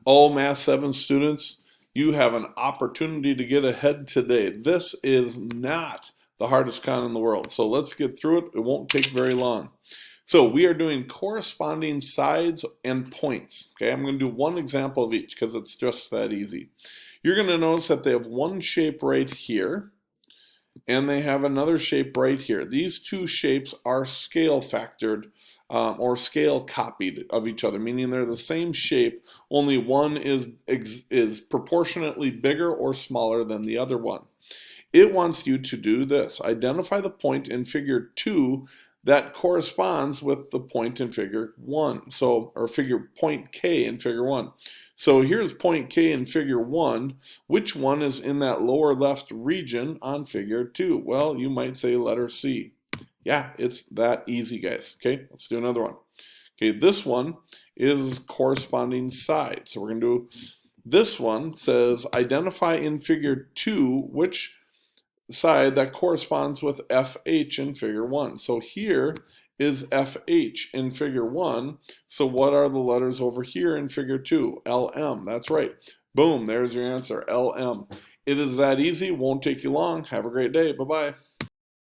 All Math 7 students, you have an opportunity to get ahead today. This is not the hardest con in the world. So let's get through it. It won't take very long. So we are doing corresponding sides and points. Okay, I'm going to do one example of each because it's just that easy. You're going to notice that they have one shape right here and they have another shape right here. These two shapes are scale factored or scale copied of each other, meaning they're the same shape, only one is proportionately bigger or smaller than the other one. It wants you to do this. Identify the point in figure 2 that corresponds with the point in figure 1. So, or figure point K in figure 1. So here's point K in figure 1. Which one is in that lower left region on figure 2? Well, you might say letter C. Yeah, it's that easy, guys. Okay, let's do another one. Okay, this one is corresponding side. So we're going to do this one says identify in figure 2 which side that corresponds with FH in figure 1. So here is FH in figure 1. So what are the letters over here in figure 2? LM. That's right. Boom, there's your answer, LM. It is that easy. Won't take you long. Have a great day. Bye-bye.